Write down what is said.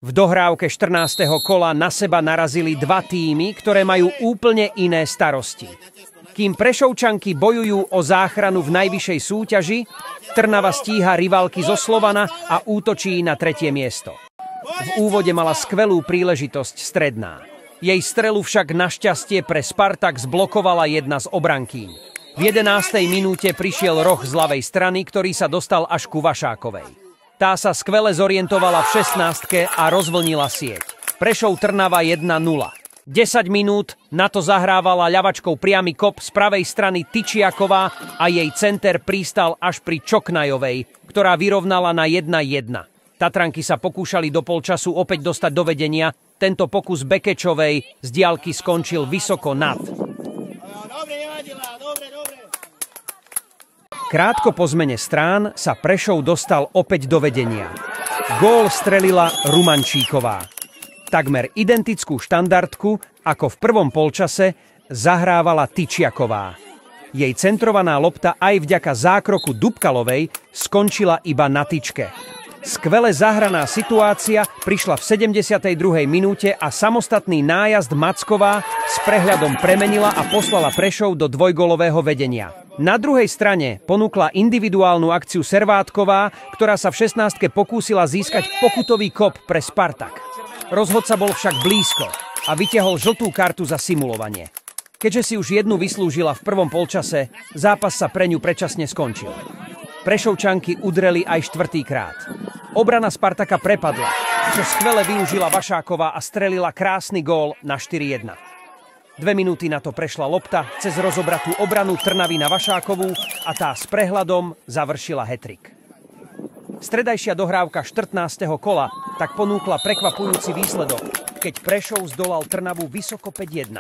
V dohrávke 14. kola na seba narazili dva tímy, ktoré majú úplne iné starosti. Kým Prešovčanky bojujú o záchranu v najvyššej súťaži, Trnava stíha rivalky zo Slovana a útočí na 3. miesto. V úvode mala skvelú príležitosť Stredná. Jej strelu však našťastie pre Spartak zblokovala jedna z obrankyň. V 11. minúte prišiel roh z ľavej strany, ktorý sa dostal až ku Vašákovej. Tá sa skvele zorientovala v 16. a rozvlnila sieť. Prešov Trnava 1-0. 10 minút na to zahrávala ľavačkou priamy kop z pravej strany Tyčiaková a jej center pristal až pri Čoknajovej, ktorá vyrovnala na 1-1. Tatranky sa pokúšali do polčasu opäť dostať do vedenia. Tento pokus Bekečovej z diaľky skončil vysoko nad. Krátko po zmene strán sa Prešov dostal opäť do vedenia. Gól strelila Rumančíková. Takmer identickú štandardku ako v prvom polčase zahrávala Tyčiaková. Jej centrovaná lopta aj vďaka zákroku Dubkalovej skončila iba na tyčke. Skvele zahraná situácia prišla v 72. minúte a samostatný nájazd Macková s prehľadom premenila a poslala Prešov do dvojgolového vedenia. Na druhej strane ponúkla individuálnu akciu Servátková, ktorá sa v 16. pokúsila získať pokutový kop pre Spartak. Rozhodca bol však blízko a vytiahol žltú kartu za simulovanie. Keďže si už jednu vyslúžila v prvom polčase, zápas sa pre ňu predčasne skončil. Prešovčanky udreli aj 4. krát. Obrana Spartaka prepadla, čo skvele využila Vašáková a strelila krásny gól na 4-1. 2 minúty na to prešla lopta cez rozobratú obranu Trnavy na Vašákovú a tá s prehľadom završila hat-trick. Stredajšia dohrávka 14. kola tak ponúkla prekvapujúci výsledok, keď Prešov zdolal Trnavu vysoko 5-1.